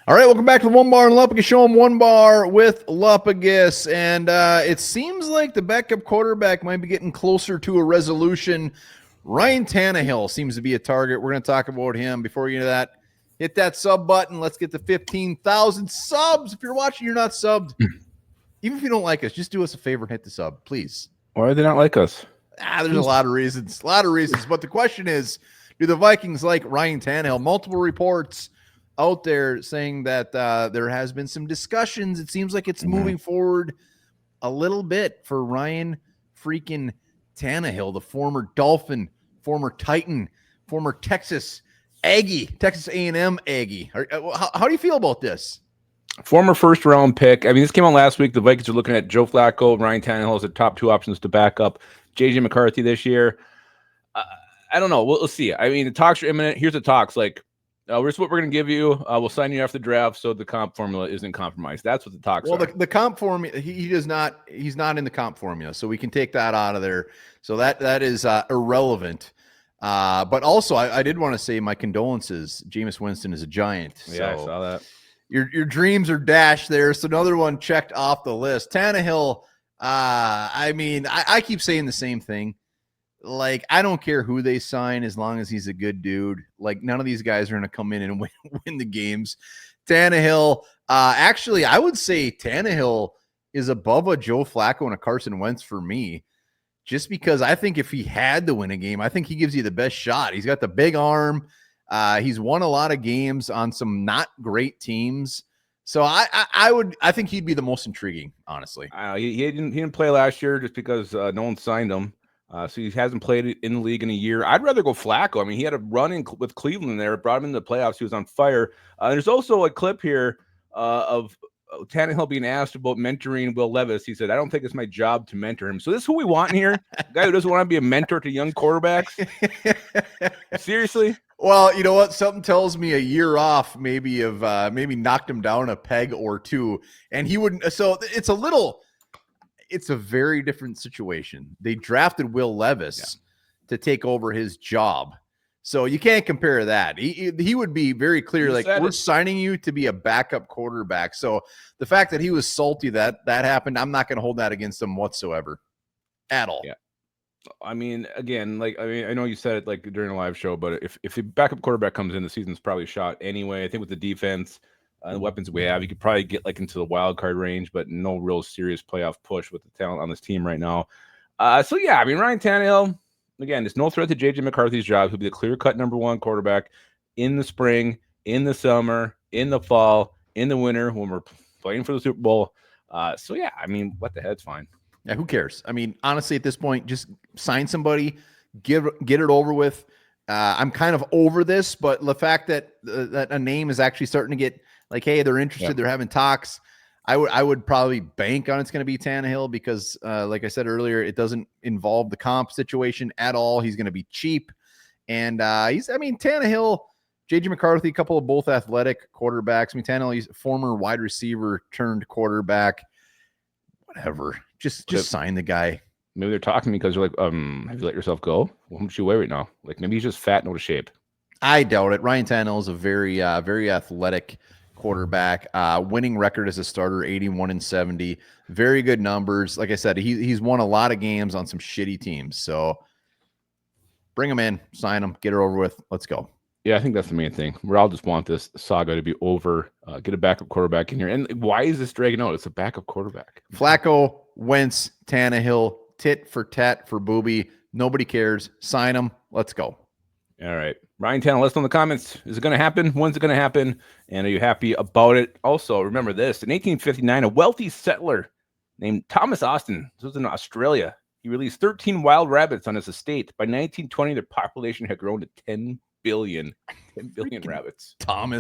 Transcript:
All right, welcome back to the Onebar and Lupagus Show. I'm Onebar with Lupagus, and it seems like the backup quarterback might be getting closer to a resolution. Ryan Tannehill seems to be a target. We're going to talk about him. Before we get into that, hit that sub button. Let's get to 15,000 subs. If you're watching, you're not subbed. Even if you don't like us, just do us a favor and hit the sub, please. Why do they not like us? There's a lot of reasons. But the question is, do the Vikings like Ryan Tannehill? Multiple reports out there saying that there has been some discussions. It seems like it's moving forward a little bit for Ryan freaking Tannehill, the former Dolphin, former Titan, former Texas A&M Aggie. How do you feel about this? Former first-round pick. I mean, this came out last week. The Vikings are looking at Joe Flacco, Ryan Tannehill as the top two options to back up JJ McCarthy this year. I don't know. We'll see. I mean, the talks are imminent. Here's the talks. Like, here's what we're going to give you. We'll sign you after the draft so the comp formula isn't compromised. That's what the talks are. Well, the comp formula, he does not. He's not in the comp formula, so we can take that out of there. So that is irrelevant. But also, I did want to say my condolences. Jameis Winston is a Giant. Yeah, I saw that. Your dreams are dashed there. So another one checked off the list. Tannehill, I mean, I keep saying the same thing. Like, I don't care who they sign as long as he's a good dude. Like, none of these guys are going to come in and win the games. Tannehill, actually, I would say Tannehill is above a Joe Flacco and a Carson Wentz for me. Just because I think if he had to win a game, I think he gives you the best shot. He's got the big arm. He's won a lot of games on some not great teams. So I think he'd be the most intriguing, honestly. He didn't play last year just because no one signed him. So he hasn't played in the league in a year. I'd rather go Flacco. I mean, he had a run with Cleveland there, brought him into the playoffs. He was on fire. There's also a clip here of Tannehill being asked about mentoring Will Levis. He said, "I don't think it's my job to mentor him." So this is who we want in here? A guy who doesn't want to be a mentor to young quarterbacks? Seriously? Well, you know what? Something tells me a year off maybe knocked him down a peg or two, and he wouldn't. So it's a very different situation. They drafted Will Levis to take over his job. So you can't compare that. He would be very clear, like, we're signing you to be a backup quarterback. So the fact that he was salty that happened, I'm not going to hold that against him whatsoever at all. Yeah. I mean, again, I know you said it like during a live show, but if a backup quarterback comes in, the season's probably shot anyway. I think with the defense, the weapons we have, you could probably get like into the wild card range, but no real serious playoff push with the talent on this team right now. So yeah, I mean, Ryan Tannehill, again, there's no threat to JJ McCarthy's job. He'll be the clear-cut number one quarterback in the spring, in the summer, in the fall, in the winter when we're playing for the Super Bowl. So yeah, I mean, what the heck, it's fine. Yeah, who cares? I mean, honestly, at this point, just sign somebody, get it over with. I'm kind of over this, but the fact that that a name is actually starting to get like, hey, they're interested, they're having talks. I would probably bank on it's going to be Tannehill because, like I said earlier, it doesn't involve the comp situation at all. He's going to be cheap, and Tannehill, JJ McCarthy, a couple of both athletic quarterbacks. I mean, Tannehill, he's a former wide receiver turned quarterback. Whatever. Just sign the guy. Maybe they're talking because they're like, have you let yourself go? Well, how much you weigh right now? Like, maybe he's just fat and out of shape. I doubt it. Ryan Tannehill is a very athletic quarterback. Winning record as a starter, 81-70. Very good numbers. Like I said, he's won a lot of games on some shitty teams. So bring him in, sign him, get it over with. Let's go. Yeah, I think that's the main thing. We all just want this saga to be over. Get a backup quarterback in here. And why is this dragging out? It's a backup quarterback. Flacco, Wentz, Tannehill, tit for tat for Booby. Nobody cares. Sign them. Let's go. All right. Ryan Tannehill, let us know in the comments. Is it going to happen? When's it going to happen? And are you happy about it? Also, remember this. In 1859, a wealthy settler named Thomas Austin, this was in Australia, he released 13 wild rabbits on his estate. By 1920, their population had grown to 10 billion rabbits. Thomas